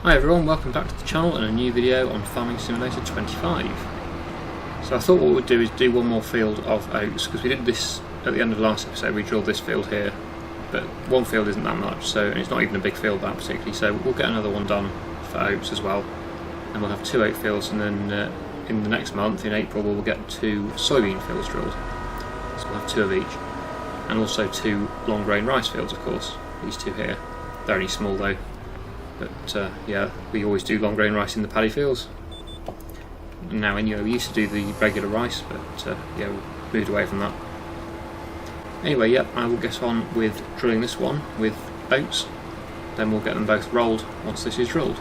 Hi everyone, welcome back to the channel and a new video on Farming Simulator 25. So I thought what we'd do is do one more field of oats, because we did this at the end of the last episode. We drilled this field here, but one field isn't that much, and it's not even a big field that particularly, so we'll get another one done for oats as well, and we'll have 2 oat fields, and then in the next month, in April, we'll get 2 soybean fields drilled, so we'll have 2 of each, and also 2 long grain rice fields, of course, these 2 here. They're only small though. But yeah, we always do long grain rice in the paddy fields. And now, we used to do the regular rice, but yeah, we moved away from that. Anyway, yep, I will get on with drilling this one with oats. Then we'll get them both rolled once this is drilled.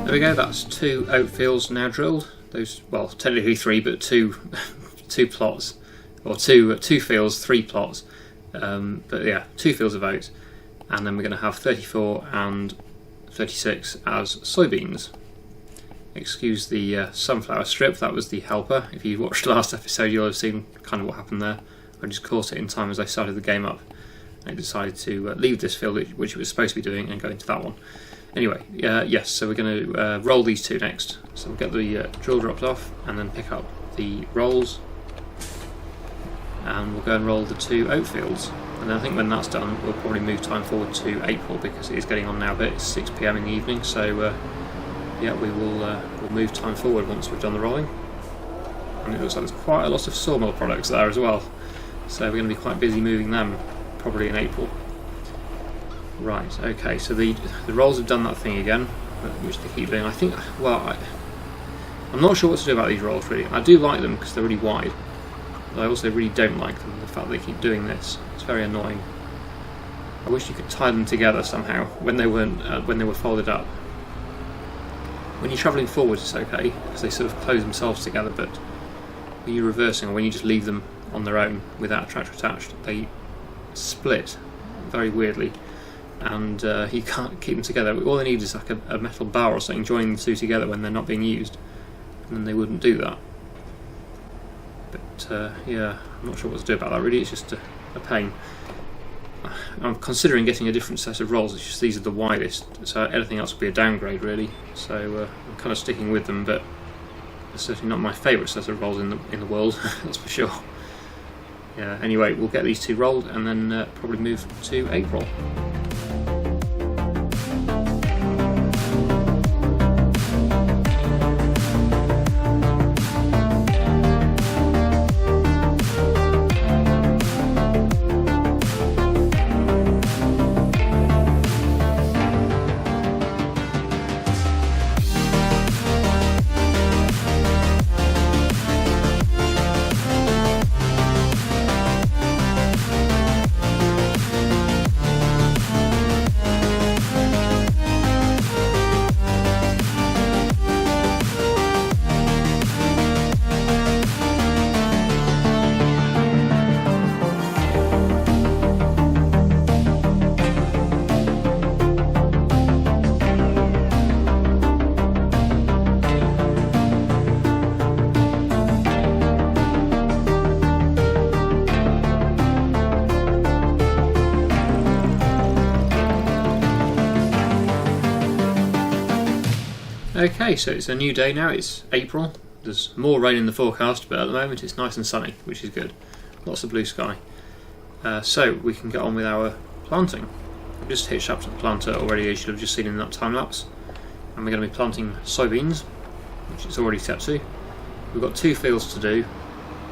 There we go, that's 2 oat fields now drilled. Those, well, technically 3, but two plots, or two fields, 3 plots. But yeah, 2 fields of oats, and then we're going to have 34 and 36 as soybeans. Excuse the sunflower strip, that was the helper. If you watched the last episode, you'll have seen kind of what happened there. I just caught it in time as I started the game up. I decided to leave this field, which it was supposed to be doing, and go into that one. Anyway, yes, so we're going to roll these 2 next. So we'll get the drill dropped off and then pick up the rolls, and we'll go and roll the 2 oat fields. And then I think when that's done, we'll probably move time forward to April, because it is getting on now a bit. It's 6 PM in the evening, so yeah, we'll move time forward once we've done the rolling. And it looks like there's quite a lot of sawmill products there as well, so we're going to be quite busy moving them probably in April. Right, okay, so the rolls have done that thing again, which they keep doing. I think, well, I'm not sure what to do about these rolls really. I do like them because they're really wide, but I also really don't like them, the fact they keep doing this. It's very annoying. I wish you could tie them together somehow when they weren't when they were folded up. When you're travelling forwards it's okay, because they sort of close themselves together, but when you're reversing, or when you just leave them on their own without a tractor attached, they split very weirdly. And you can't keep them together. All they need is like a metal bar or something joining the 2 together when they're not being used, and then they wouldn't do that. But yeah, I'm not sure what to do about that really. It's just a pain. I'm considering getting a different set of rolls. It's just these are the widest, so anything else would be a downgrade really. So I'm kind of sticking with them, but it's certainly not my favourite set of rolls in the world. That's for sure. Yeah. Anyway, we'll get these 2 rolled and then probably move to April. Okay, so it's a new day now, it's April. There's more rain in the forecast, but at the moment it's nice and sunny, which is good. Lots of blue sky. So we can get on with our planting. I've just hitched up to the planter already, as you have just seen in that time lapse. And we're going to be planting soybeans, which it's already set to. We've got 2 fields to do.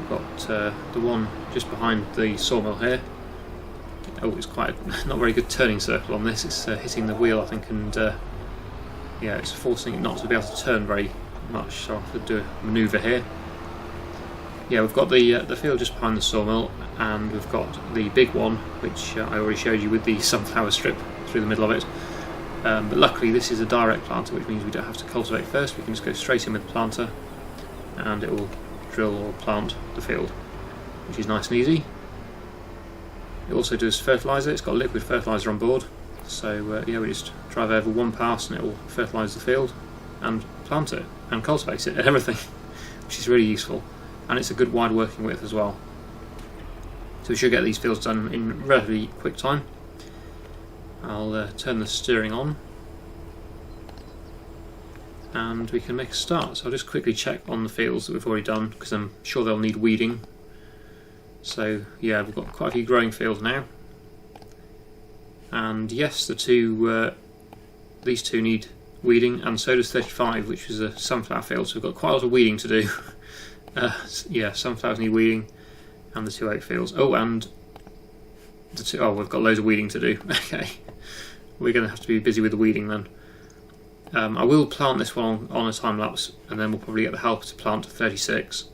We've got the one just behind the sawmill here. Oh, it's quite a not very good turning circle on this. It's hitting the wheel, I think, and yeah, it's forcing it not to be able to turn very much, so I'll have to do a manoeuvre here. Yeah, we've got the field just behind the sawmill, and we've got the big one, which I already showed you with the sunflower strip through the middle of it. But luckily this is a direct planter, which means we don't have to cultivate first. We can just go straight in with the planter, and it will drill or plant the field, which is nice and easy. It also does fertiliser. It's got liquid fertiliser on board, so yeah, we just drive over one pass and it will fertilise the field and plant it and cultivate it and everything, which is really useful, and it's a good wide working width as well. So we should get these fields done in relatively quick time. I'll turn the steering on and we can make a start. So I'll just quickly check on the fields that we've already done, because I'm sure they'll need weeding. So yeah, we've got quite a few growing fields now, and yes, these two need weeding, and so does 35, which is a sunflower field. So we've got quite a lot of weeding to do. Yeah, sunflowers need weeding, and the 2 oat fields. Oh, and we've got loads of weeding to do. Okay, we're going to have to be busy with the weeding then. I will plant this one on a time lapse, and then we'll probably get the helper to plant 36,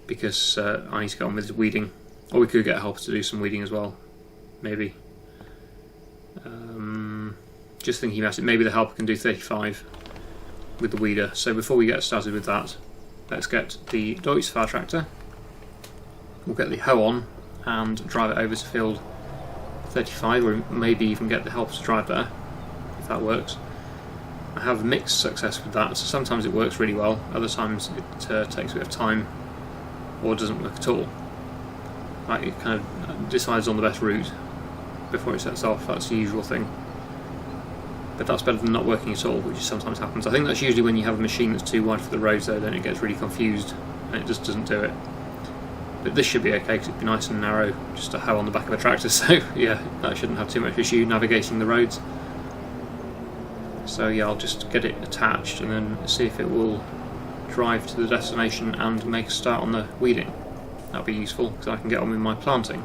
because I need to get on with the weeding. Or we could get a helper to do some weeding as well, maybe. Just thinking about it, maybe the helper can do 35 with the weeder. So before we get started with that, let's get the Deutz fire tractor. We'll get the hoe on and drive it over to field 35, or maybe even get the helper to drive there, if that works. I have mixed success with that, so sometimes it works really well, other times it takes a bit of time or doesn't work at all. Like, it kind of decides on the best route before it sets off. That's the usual thing, but that's better than not working at all, which sometimes happens. I think that's usually when you have a machine that's too wide for the roads, though, then it gets really confused and it just doesn't do it. But this should be okay, because it'd be nice and narrow, just a hoe on the back of a tractor, so yeah, that shouldn't have too much issue navigating the roads. So yeah, I'll just get it attached and then see if it will drive to the destination and make a start on the weeding. That'll be useful, because I can get on with my planting.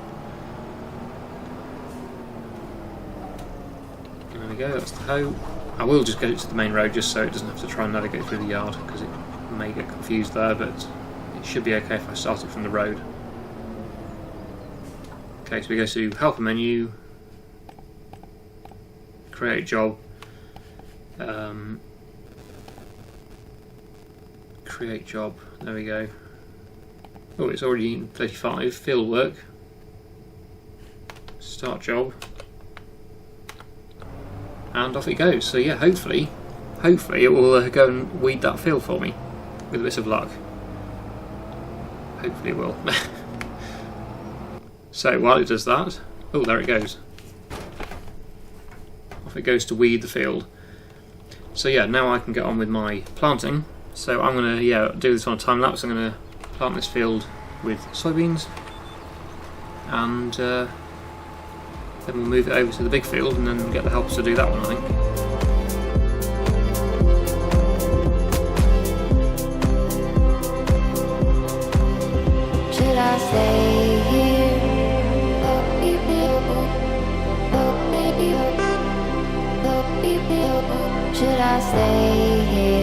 There we go, that's the hoe. I will just get it to the main road just so it doesn't have to try and navigate through the yard, because it may get confused there, but it should be okay if I start it from the road. Okay, so we go to helper menu, create job, create job, there we go. Oh, it's already in 35, field work, start job, and off it goes. So yeah, hopefully it will go and weed that field for me, with a bit of luck. Hopefully it will. So while it does that, oh, there it goes. Off it goes to weed the field. So yeah, now I can get on with my planting. So I'm going to do this on a time lapse. I'm going to plant this field with soybeans, and then we'll move it over to the big field and then get the helpers to do that one, I think. Should I stay here? Should I stay here?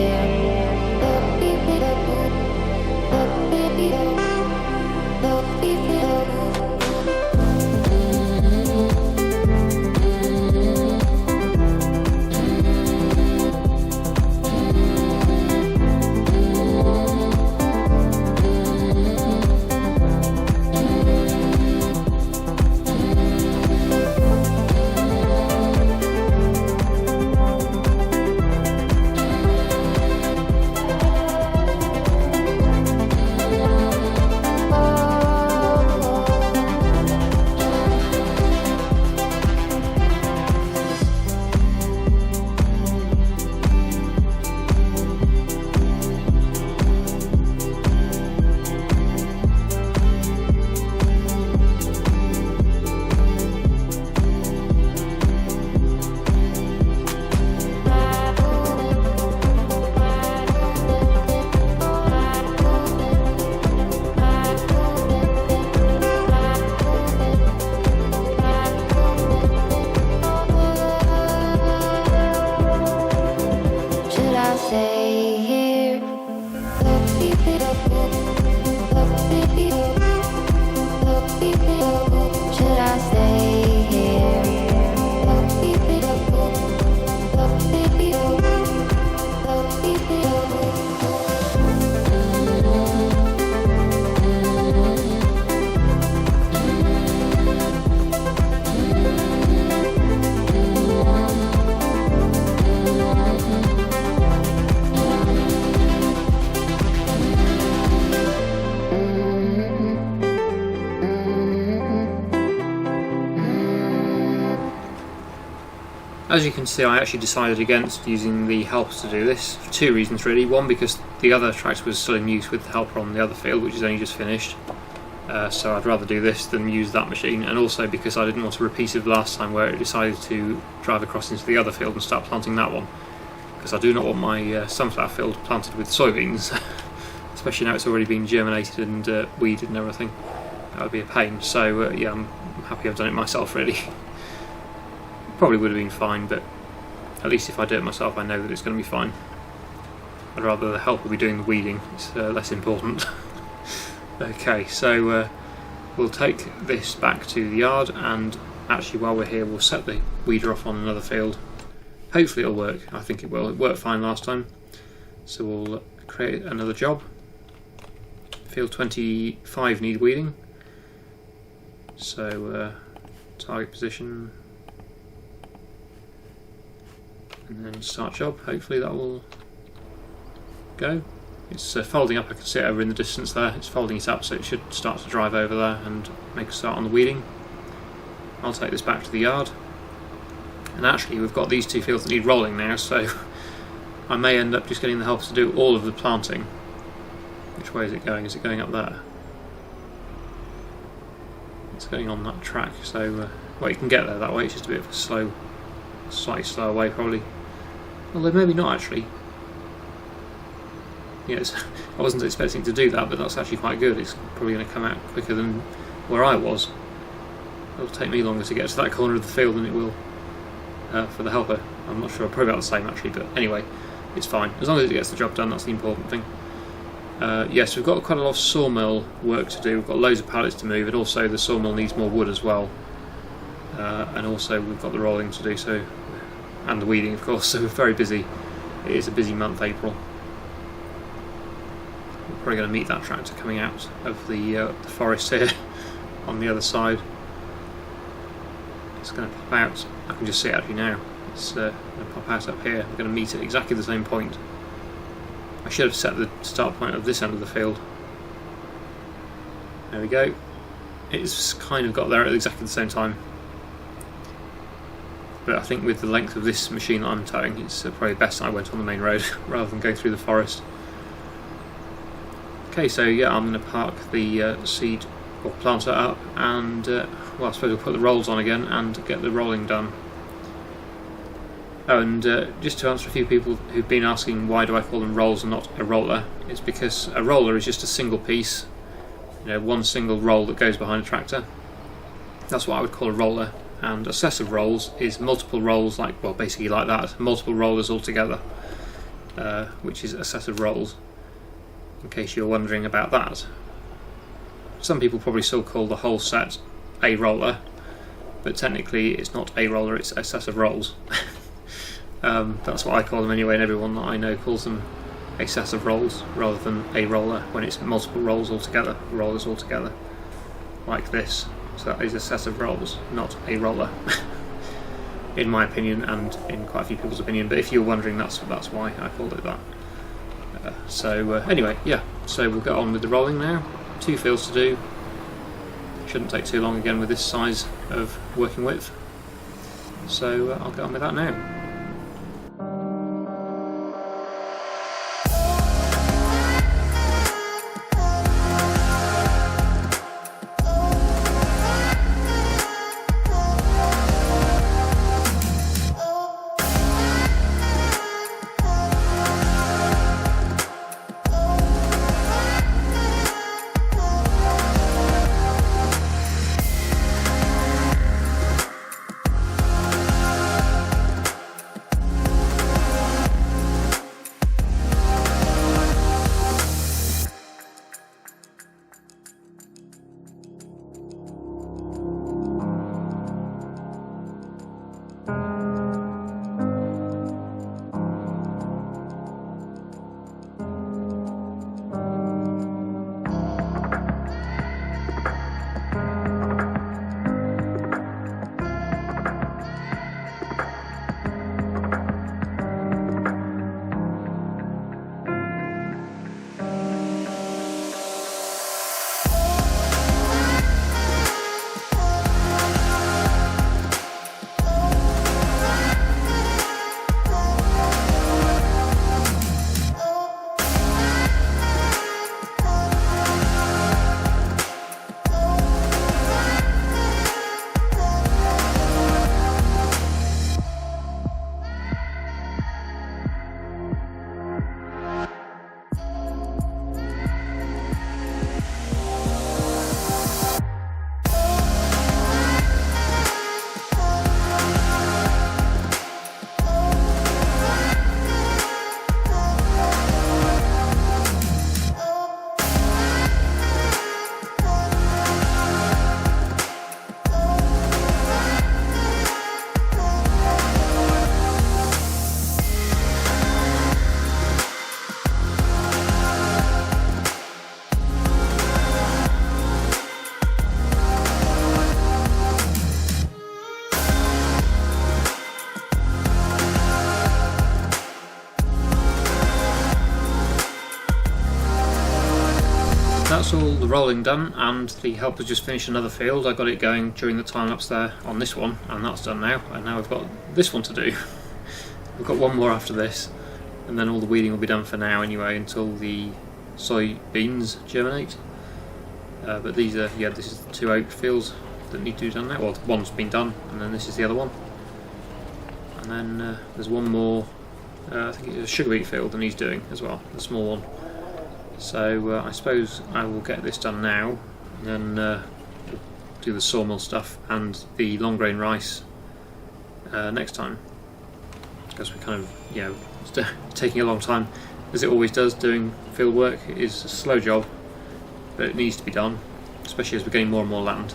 as you can see, I actually decided against using the helper to do this for two reasons really. One, because the other tractor was still in use with the helper on the other field, which is only just finished. So I'd rather do this than use that machine, and also because I didn't want to repeat it last time where it decided to drive across into the other field and start planting that one. Because I do not want my sunflower field planted with soybeans, especially now it's already been germinated and weeded and everything. That would be a pain. So yeah, I'm happy I've done it myself really. Probably would have been fine, but at least if I do it myself I know that it's going to be fine. I'd rather the helper be doing the weeding, it's less important. Okay, so we'll take this back to the yard, and actually while we're here we'll set the weeder off on another field. Hopefully it'll work. I think it will. It worked fine last time. So we'll create another job. Field 25 need weeding. So target position, and then start job. Hopefully that will go. It's folding up. I can see it over in the distance there. It's folding it up, so it should start to drive over there and make a start on the weeding. I'll take this back to the yard. And actually we've got these two fields that need rolling now, so I may end up just getting the helper to do all of the planting. Which way is it going? Is it going up there? It's going on that track, so well, you can get there that way. It's just a bit of a slow, slightly slower way probably. Although maybe not actually. Yes, I wasn't expecting to do that, but that's actually quite good. It's probably going to come out quicker than where I was. It'll take me longer to get to that corner of the field than it will for the helper. I'm not sure, probably about the same actually, but anyway, it's fine. As long as it gets the job done, that's the important thing. Yes, we've got quite a lot of sawmill work to do. We've got loads of pallets to move, and also the sawmill needs more wood as well. And also we've got the rolling to do, so, and the weeding of course, so we're very busy. It is a busy month, April. We're probably going to meet that tractor coming out of the forest here on the other side. It's going to pop out. I can just see it actually now. It's going to pop out up here. We're going to meet at exactly the same point. I should have set the start point of this end of the field. There we go. It's kind of got there at exactly the same time. But I think with the length of this machine that I'm towing, it's probably best I went on the main road rather than go through the forest. Okay, so yeah, I'm going to park the seed or planter up, and well, I suppose we'll put the rolls on again and get the rolling done. Oh, and just to answer a few people who've been asking why do I call them rolls and not a roller, it's because a roller is just a single piece, you know, one single roll that goes behind a tractor. That's what I would call a roller. And a set of rolls is multiple rolls, like, well, basically like that, multiple rollers all together, which is a set of rolls, in case you're wondering about that. Some people probably still call the whole set a roller, but technically it's not a roller, it's a set of rolls. That's what I call them anyway, and everyone that I know calls them a set of rolls rather than a roller when it's multiple rolls all together, rollers all together, like this. So that is a set of rolls, not a roller, in my opinion and in quite a few people's opinion. But if you're wondering, that's why I called it that. Anyway, yeah. So we'll get on with the rolling now. 2 fields to do. Shouldn't take too long again with this size of working width. So I'll get on with that now. that's all the rolling done, and the helper's just finished another field. I got it going during the time lapse there on this one, and that's done now. And now we've got this one to do. We've got one more after this, and then all the weeding will be done for now anyway, until the soybeans germinate. But these are, yeah, this is the 2 oat fields that need to be done now. Well, one's been done, and then this is the other one. And then there's one more, I think it's a sugar beet field that he's doing as well, the small one. So I suppose I will get this done now, and then do the sawmill stuff and the long grain rice next time. Because we kind of, you know, it's taking a long time, as it always does. Doing field work is a slow job, but it needs to be done, especially as we're getting more and more land.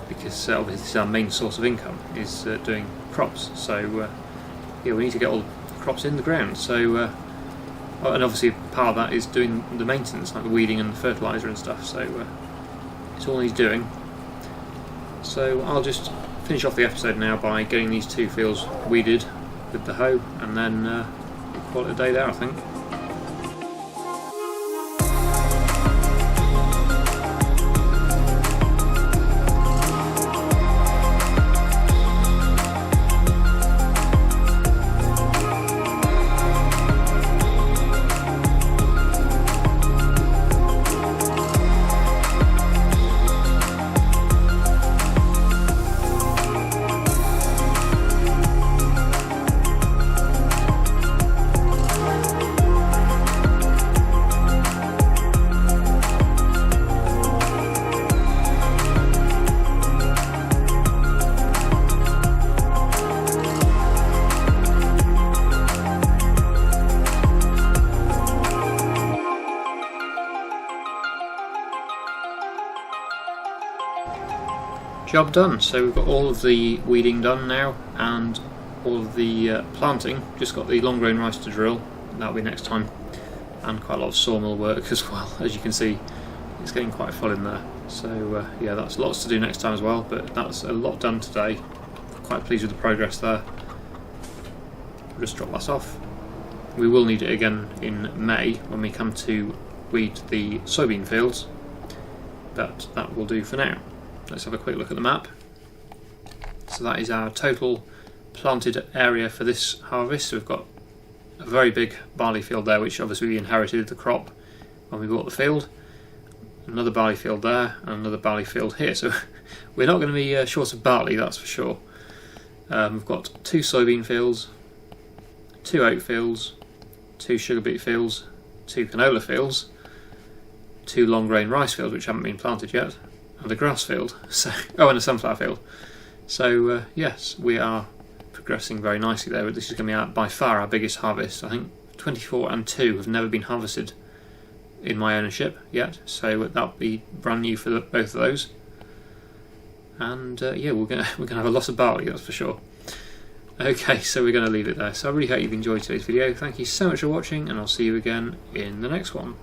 Because obviously this is our main source of income, is doing crops. So yeah, we need to get all the crops in the ground. So and obviously part of that is doing the maintenance, like the weeding and the fertiliser and stuff. So it's all needs doing. So I'll just finish off the episode now by getting these 2 fields weeded with the hoe, and then we'll call it a day there, I think. Job done. So we've got all of the weeding done now, and all of the planting. Just got the long grain rice to drill, that'll be next time, and quite a lot of sawmill work as well. As you can see, it's getting quite full in there. So yeah, that's lots to do next time as well, but that's a lot done today. Quite pleased with the progress there. I'll just drop that off. We will need it again in May when we come to weed the soybean fields, but that will do for now. Let's have a quick look at the map. So that is our total planted area for this harvest. So we've got a very big barley field there, which obviously we inherited the crop when we bought the field. Another barley field there, and another barley field here. So we're not going to be short of barley, that's for sure. We've got 2 soybean fields, 2 oat fields, 2 sugar beet fields, 2 canola fields, 2 long grain rice fields which haven't been planted yet, and a grass field, so and a sunflower field. So yes, we are progressing very nicely there. This is going to be by far our biggest harvest. I think 24 and 2 have never been harvested in my ownership yet, so that'll be brand new for both of those. And yeah, we're gonna have a lot of barley, that's for sure. Okay, so we're going to leave it there. So I really hope you've enjoyed today's video. Thank you so much for watching, and I'll see you again in the next one.